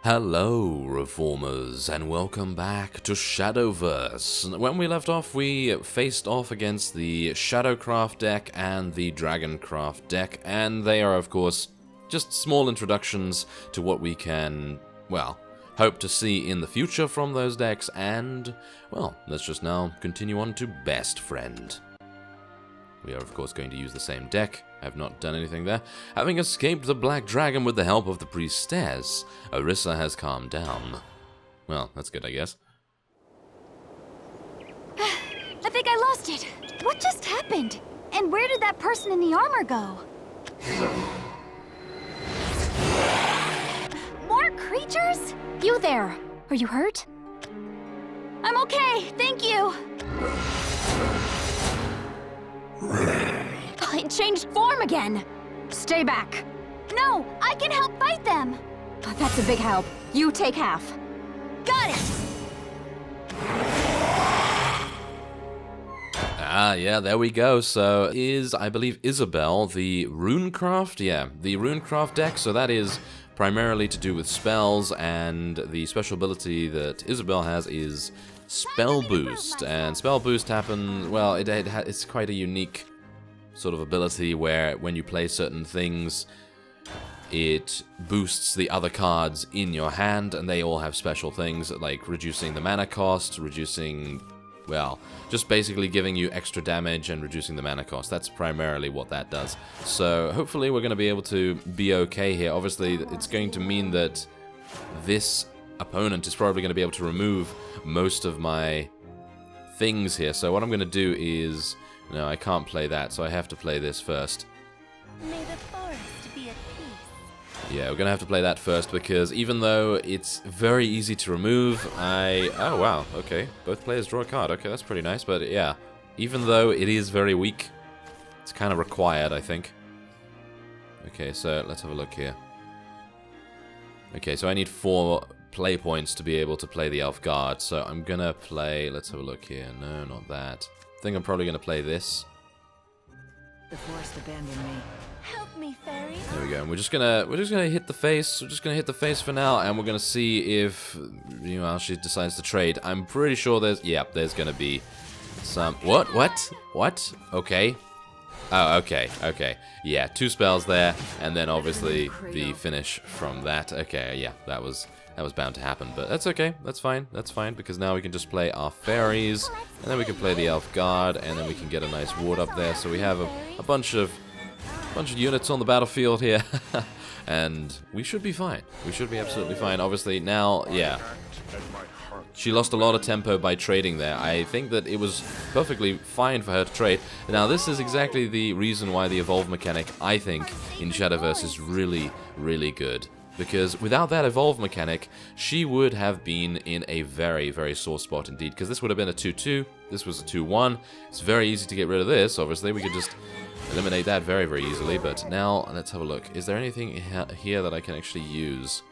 Hello, Reformers, and welcome back to Shadowverse. When we left off, we faced off against the Shadowcraft deck and the Dragoncraft deck, and they are, of course, just small introductions to what we can, well, hope to see in the future from those decks, and, well, let's just now continue on to Best Friend. We are, of course, going to use the same deck. I have not done anything there. Having escaped the Black Dragon with the help of the Priestess, Orisa has calmed down. Well, that's good, I guess. I think I lost it. What just happened? And where did that person in the armor go? More creatures? You there. Are you hurt? I'm okay, thank you. It changed form again! Stay back! No! I can help fight them! That's a big help. You take half. Got it! Ah, yeah, there we go. So, I believe, Isabel, the Runecraft? Yeah, the Runecraft deck, so that is primarily to do with spells, and the special ability that Isabel has is Spell Boost. And Spell Boost happens, well, it's quite a unique sort of ability where when you play certain things, it boosts the other cards in your hand, and they all have special things like reducing the mana cost, reducing, well, just basically giving you extra damage and reducing the mana cost. That's primarily what that does. So hopefully we're going to be able to be okay here. Obviously, it's going to mean that this opponent is probably going to be able to remove most of my things here. So what I'm going to do is, no, I can't play that, so I have to play this first. May the forest be at peace. Yeah, we're gonna have to play that first, because even though it's very easy to remove, oh wow, okay. Both players draw a card. Okay, that's pretty nice, but yeah. Even though it is very weak, it's kind of required, I think. Okay, so let's have a look here. Okay, so I need 4 play points to be able to play the Elf Guard, so I'm gonna play, let's have a look here. No, not that. I think I'm probably going to play this. The forest abandoned me. Help me, fairy. There we go. And we're just gonna hit the face. We're just gonna hit the face for now, and we're gonna see if, you know, she decides to trade. I'm pretty sure there's gonna be some. What? Okay. Oh, okay. Yeah, 2 spells there, and then obviously the finish from that. Okay, yeah, that was bound to happen, but that's okay. That's fine, because now we can just play our fairies, and then we can play the Elf Guard, and then we can get a nice ward up there. So we have a bunch of units on the battlefield here, and we should be fine. We should be absolutely fine. Obviously now, yeah, she lost a lot of tempo by trading there. I think that it was perfectly fine for her to trade. Now this is exactly the reason why the evolve mechanic, I think, in Shadowverse is really, really good. Because without that evolve mechanic, she would have been in a very, very sore spot indeed. Because this would have been a 2-2, this was a 2-1. It's very easy to get rid of this, obviously. We could just eliminate that very, very easily. But now, let's have a look. Is there anything here that I can actually use?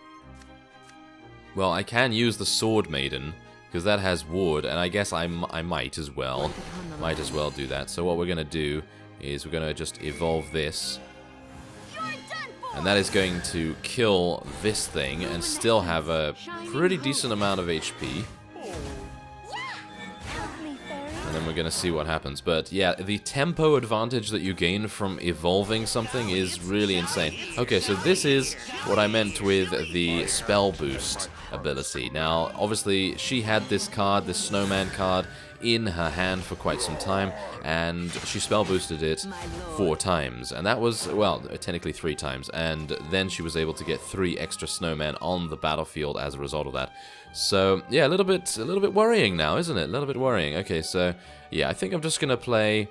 Well, I can use the Sword Maiden, because that has ward, and I guess I might as well. Might as well do that. So what we're going to do is we're going to just evolve this. And that is going to kill this thing and still have a pretty decent amount of HP. And then we're going to see what happens. But yeah, the tempo advantage that you gain from evolving something is really insane. Okay, so this is what I meant with the spell boost ability. Now, obviously, she had this card, this snowman card, in her hand for quite some time, and she spell boosted it 4 times, and that was, well, technically 3 times, and then she was able to get 3 extra snowmen on the battlefield as a result of that. So yeah, a little bit worrying now, isn't it? A little bit worrying. Okay, so yeah, I think I'm just gonna play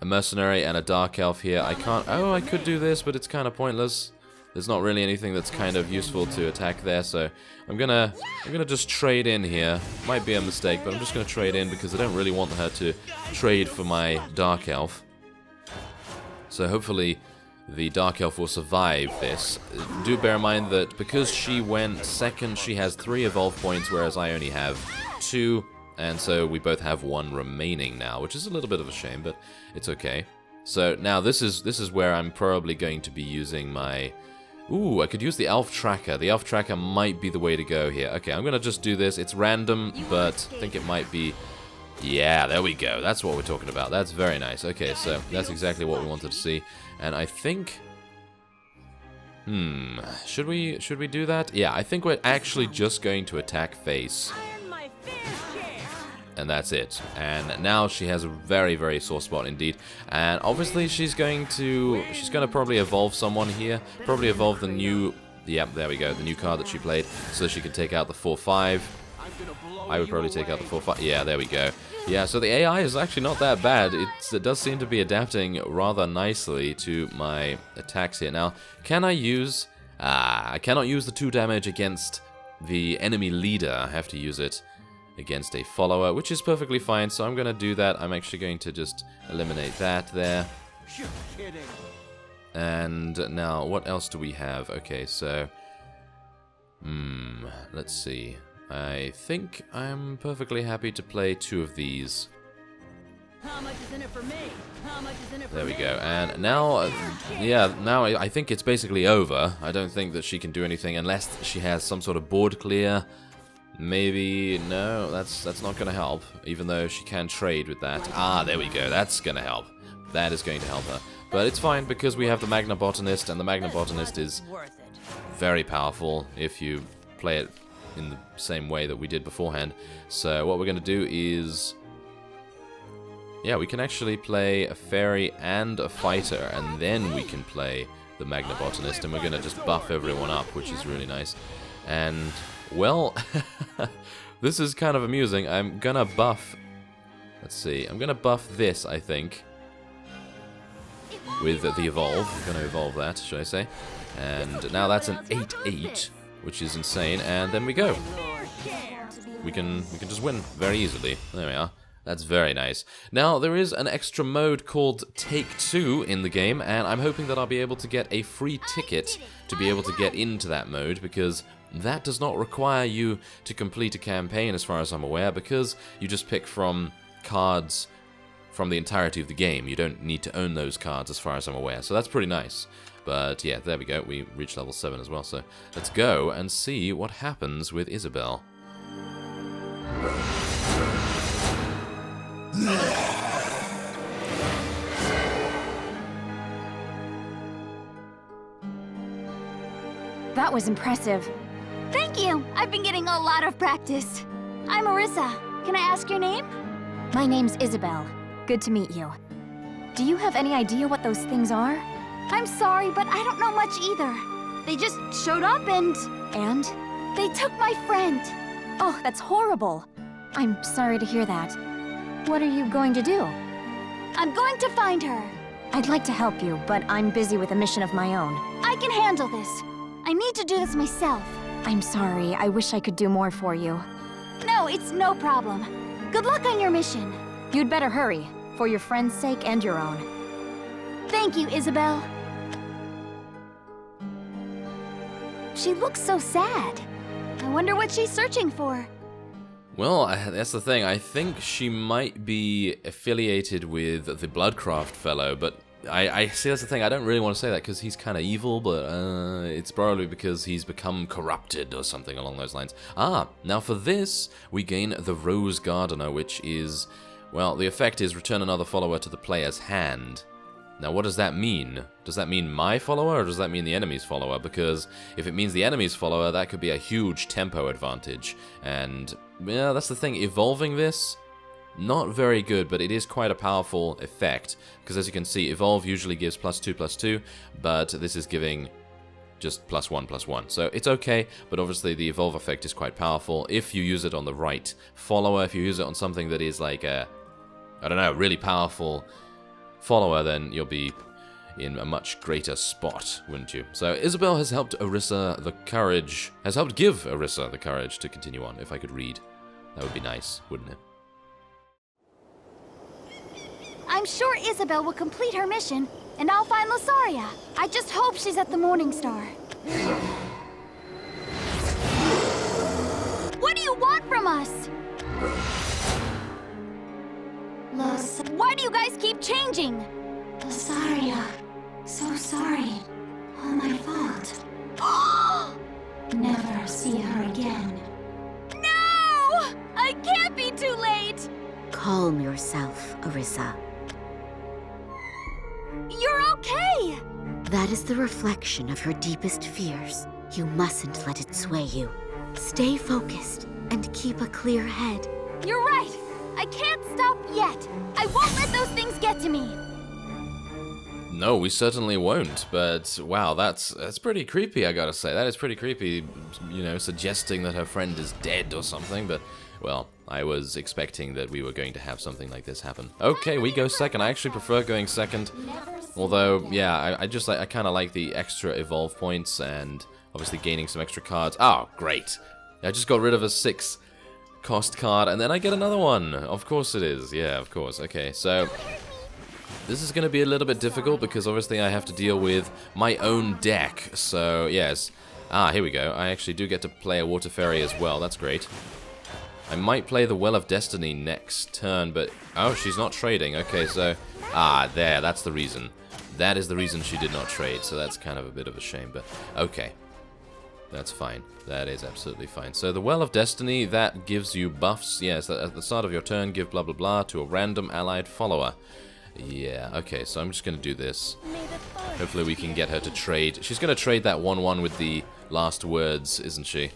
a mercenary and a dark elf here. I could do this, but it's kind of pointless. There's not really anything that's kind of useful to attack there, so I'm gonna just trade in here. Might be a mistake, but I'm just gonna trade in because I don't really want her to trade for my Dark Elf. So hopefully the Dark Elf will survive this. Do bear in mind that because she went second, she has 3 evolve points, whereas I only have 2, and so we both have 1 remaining now, which is a little bit of a shame, but it's okay. So now this is where I'm probably going to be using my Ooh, I could use the elf tracker. The elf tracker might be the way to go here. Okay, I'm gonna just do this. It's random, but I think it might be... Yeah, there we go. That's what we're talking about. That's very nice. Okay, so that's exactly what we wanted to see. And I think... Should we do that? Yeah, I think we're actually just going to attack face. And that's it. And now she has a very, very sore spot indeed. And obviously she's going to probably evolve someone here. Probably evolve the new... Yep, there we go. The new card that she played. So she can take out the 4-5. I would probably take out the 4-5. Yeah, there we go. Yeah, so the AI is actually not that bad. It does seem to be adapting rather nicely to my attacks here. Now, can I use... I cannot use the 2 damage against the enemy leader. I have to use it against a follower, which is perfectly fine, so I'm going to do that. I'm actually going to just eliminate that there. You're kidding. And now, what else do we have? Okay, so... let's see. I think I'm perfectly happy to play 2 of these. How much is in it for me? How much is in it for There we me? go. And now, yeah, now I think it's basically over. I don't think that she can do anything unless she has some sort of board clear. Maybe, no, that's not going to help, even though she can trade with that. Ah, there we go, that's going to help. That is going to help her. But it's fine, because we have the Magna Botanist, and the Magna Botanist is very powerful if you play it in the same way that we did beforehand. So what we're going to do is... Yeah, we can actually play a fairy and a fighter, and then we can play the Magna Botanist, and we're going to just buff everyone up, which is really nice. And... well, this is kind of amusing. I'm gonna buff... Let's see. I'm gonna buff this, I think. With the evolve. I'm gonna evolve that, should I say. And now that's an 8-8, which is insane. And then we go. We can just win very easily. There we are. That's very nice. Now, there is an extra mode called Take 2 in the game, and I'm hoping that I'll be able to get a free ticket to be able to get into that mode, because that does not require you to complete a campaign as far as I'm aware, because you just pick from cards from the entirety of the game. You don't need to own those cards as far as I'm aware, so that's pretty nice. But yeah, there we go. We reached level 7 as well, so let's go and see what happens with Isabel. That was impressive. Thank you! I've been getting a lot of practice. I'm Marissa. Can I ask your name? My name's Isabel. Good to meet you. Do you have any idea what those things are? I'm sorry, but I don't know much either. They just showed up and... And? they took my friend. Oh, that's horrible. I'm sorry to hear that. What are you going to do? I'm going to find her. I'd like to help you, but I'm busy with a mission of my own. I can handle this. I need to do this myself. I'm sorry. I wish I could do more for you. No, it's no problem. Good luck on your mission. You'd better hurry, for your friend's sake and your own. Thank you, Isabel. She looks so sad. I wonder what she's searching for. Well, that's the thing. I think she might be affiliated with the Bloodcraft fellow, but I see that's the thing. I don't really want to say that because he's kind of evil, but it's probably because he's become corrupted or something along those lines. Ah, now for this, we gain the Rose Gardener, which is, well, the effect is return another follower to the player's hand. Now, what does that mean? Does that mean my follower, or does that mean the enemy's follower? Because if it means the enemy's follower, that could be a huge tempo advantage. And, yeah, that's the thing. Evolving this, not very good, but it is quite a powerful effect. Because as you can see, Evolve usually gives +2/+2, but this is giving just +1/+1. So it's okay, but obviously the Evolve effect is quite powerful if you use it on the right follower. If you use it on something that is like a, I don't know, really powerful follower, then you'll be in a much greater spot, wouldn't you? So Isabel has helped Orisa the courage, has helped give Orisa the courage to continue on. If I could read, that would be nice, wouldn't it? I'm sure Isabel will complete her mission, and I'll find Sariah. I just hope she's at the Morning Star. What do you want from us? Why do you guys keep changing? Sariah, so sorry. All my fault. Calm yourself, Orisa. You're okay! That is the reflection of your deepest fears. You mustn't let it sway you. Stay focused and keep a clear head. You're right! I can't stop yet! I won't let those things get to me! No, we certainly won't, but wow, that's pretty creepy, I gotta say. That is pretty creepy, you know, suggesting that her friend is dead or something, but, well, I was expecting that we were going to have something like this happen. Okay, we go second. I actually prefer going second, although, yeah, I kind of like the extra evolve points and obviously gaining some extra cards. Oh, great. I just got rid of a 6 cost card, and then I get another one. Of course it is. Yeah, of course. Okay, so this is going to be a little bit difficult because obviously I have to deal with my own deck. So, yes. Ah, here we go. I actually do get to play a Water Fairy as well. That's great. I might play the Well of Destiny next turn, but... Oh, she's not trading. Okay, so... Ah, there. That's the reason. That is the reason she did not trade. So that's kind of a bit of a shame, but... Okay. That's fine. That is absolutely fine. So the Well of Destiny, that gives you buffs. Yes, at the start of your turn, give blah blah blah to a random allied follower. Yeah, okay, so I'm just going to do this. Hopefully we can get her to trade. She's going to trade that 1-1 with the last words, isn't she?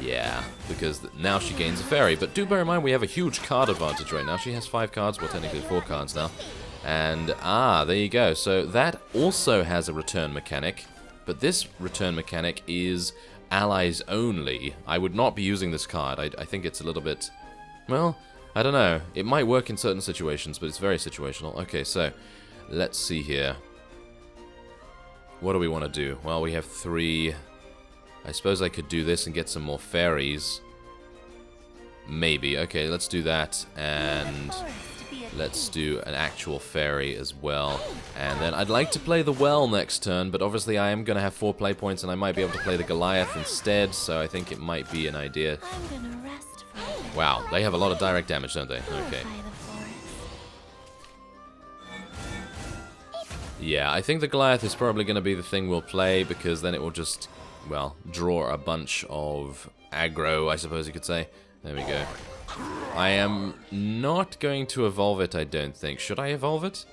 Yeah, because now she gains a fairy. But do bear in mind we have a huge card advantage right now. She has 5 cards, well technically 4 cards now. And, there you go. So that also has a return mechanic. But this return mechanic is allies only. I would not be using this card. I think it's a little bit... Well, I don't know. It might work in certain situations, but it's very situational. Okay, so let's see here. What do we want to do? Well, we have 3. I suppose I could do this and get some more fairies. Maybe. Okay, let's do that. And let's do an actual fairy as well. And then I'd like to play the Well next turn, but obviously I am going to have 4 play points and I might be able to play the Goliath instead, so I think it might be an idea. Wow, they have a lot of direct damage, don't they? Okay. Yeah, I think the Goliath is probably going to be the thing we'll play, because then it will just, well, draw a bunch of aggro, I suppose you could say. There we go. I am not going to evolve it, I don't think. Should I evolve it?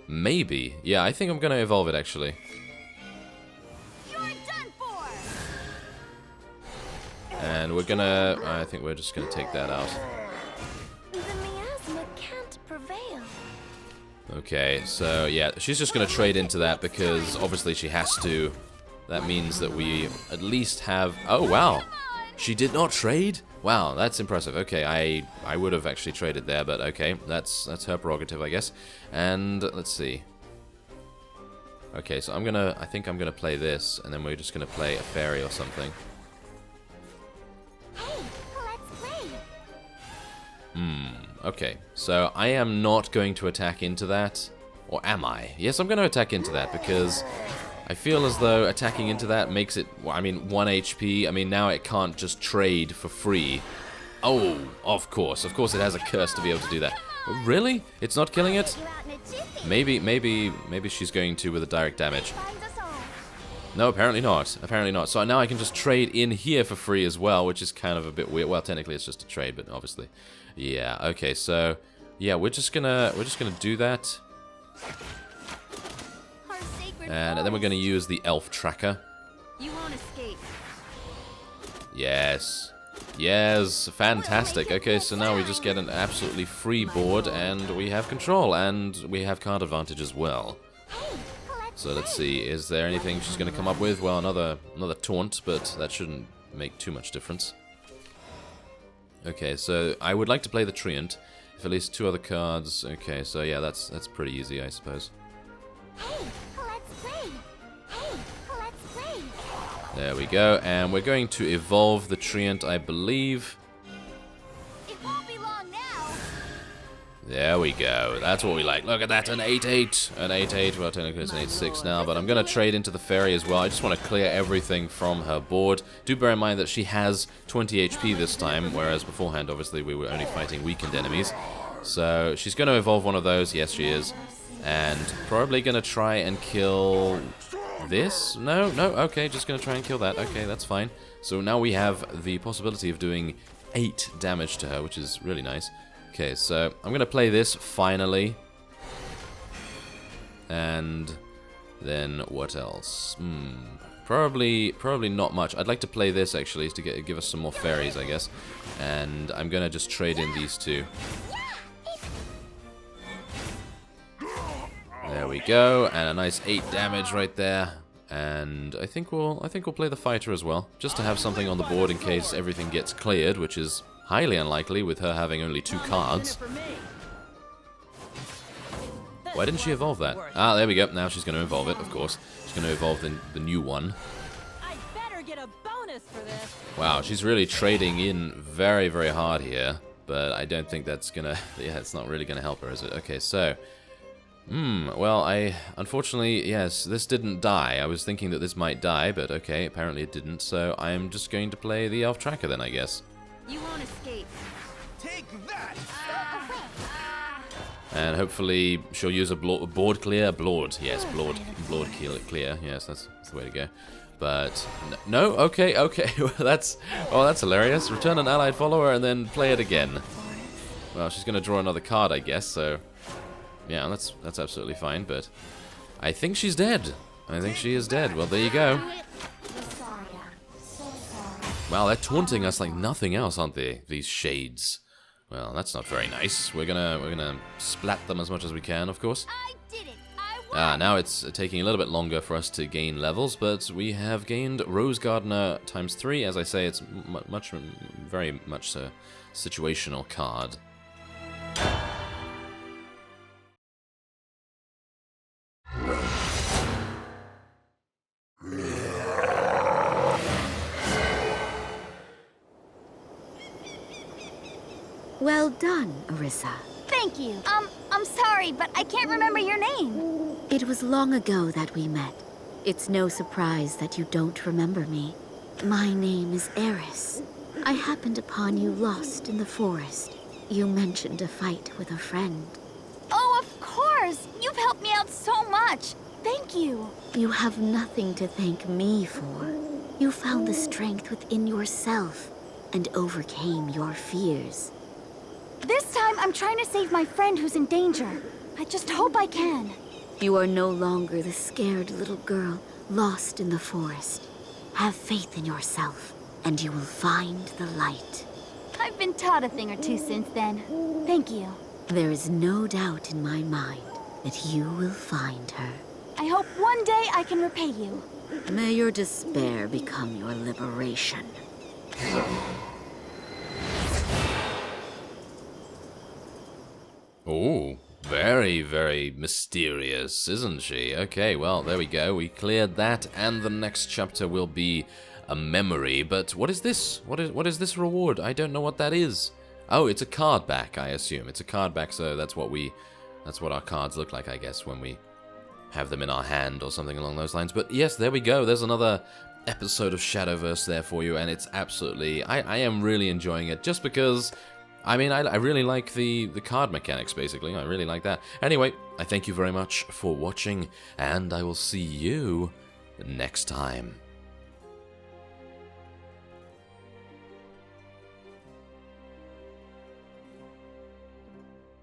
Maybe. Yeah, I think I'm going to evolve it, actually. And we're gonna... I think we're just gonna take that out. The miasma can't prevail. Okay, so yeah, she's just gonna trade into that because obviously she has to. That means that we at least have... Oh, wow! She did not trade? Wow, that's impressive. Okay, I would have actually traded there, but okay, that's her prerogative, I guess. And let's see. Okay, so I think I'm gonna play this, and then we're just gonna play a fairy or something. Okay, so I am not going to attack into that. Or am I? Yes, I'm going to attack into that because I feel as though attacking into that makes it, well, I mean, 1 HP. I mean, now it can't just trade for free. Oh, of course it has a curse to be able to do that. Really? It's not killing it? Maybe she's going to with a direct damage. No, apparently not. Apparently not. So now I can just trade in here for free as well, which is kind of a bit weird. Well, technically it's just a trade, but obviously. Yeah, okay, so yeah, we're just gonna do that. And then we're gonna use the elf tracker. You won't escape. Yes. Yes, fantastic. Okay, so now we just get an absolutely free board and we have control and we have card advantage as well. So let's see, is there anything she's going to come up with? Well, another taunt, but that shouldn't make too much difference. Okay, so I would like to play the Treant. If at least 2 other cards. Okay, so yeah, that's pretty easy, I suppose. There we go, and we're going to evolve the Treant, I believe. There we go. That's what we like. Look at that, an 8-8. An 8-8. Well, technically it's an 8-6 now, but I'm going to trade into the fairy as well. I just want to clear everything from her board. Do bear in mind that she has 20 HP this time, whereas beforehand, obviously, we were only fighting weakened enemies. So she's going to evolve one of those. Yes, she is. And probably going to try and kill this. No. Okay, just going to try and kill that. Okay, that's fine. So now we have the possibility of doing 8 damage to her, which is really nice. Okay, so I'm gonna play this finally. And then what else? Probably not much. I'd like to play this actually to give us some more fairies, I guess. And I'm gonna just trade in these two. There we go, and a nice 8 damage right there. And I think we'll play the fighter as well, just to have something on the board in case everything gets cleared, which is highly unlikely with her having only 2 cards. Why didn't she evolve that? Ah, there we go. Now she's going to evolve it, of course. She's going to evolve the new one. I better get a bonus for this. Wow, she's really trading in very, very hard here. But I don't think that's going to... Yeah, it's not really going to help her, is it? Okay, so... well, unfortunately, yes, this didn't die. I was thinking that this might die, but okay, apparently it didn't. So I am just going to play the Elf Tracker then, I guess. You won't escape. Take that! And hopefully she'll use a board clear. Blood, yes, blood clear. Yes, that's the way to go. But no, okay. Well, that's hilarious. Return an allied follower and then play it again. Well, she's gonna draw another card, I guess. So yeah, that's absolutely fine. But I think she's dead. I think she is dead. Well, there you go. Wow, they're taunting us like nothing else, aren't they? These shades. Well, that's not very nice. We're gonna splat them as much as we can, of course. I did it! I won! Now it's taking a little bit longer for us to gain levels, but we have gained Rose Gardener ×3. As I say, it's very much a situational card. Well done, Orisa. Thank you. I'm sorry, but I can't remember your name. It was long ago that we met. It's no surprise that you don't remember me. My name is Eris. I happened upon you lost in the forest. You mentioned a fight with a friend. Oh, of course! You've helped me out so much! Thank you! You have nothing to thank me for. You found the strength within yourself and overcame your fears. This time, I'm trying to save my friend who's in danger. I just hope I can. You are no longer the scared little girl lost in the forest. Have faith in yourself, and you will find the light. I've been taught a thing or two since then. Thank you. There is no doubt in my mind that you will find her. I hope one day I can repay you. May your despair become your liberation. Oh, very, very mysterious, isn't she? Okay, well, there we go. We cleared that, and the next chapter will be a memory. But what is this? What is this reward? I don't know what that is. Oh, it's a card back, I assume. It's a card back, so that's what our cards look like, I guess, when we have them in our hand or something along those lines. But yes, there we go. There's another episode of Shadowverse there for you, and it's absolutely... I am really enjoying it, just because... I mean, I really like the card mechanics, basically. I really like that. Anyway, I thank you very much for watching, and I will see you next time.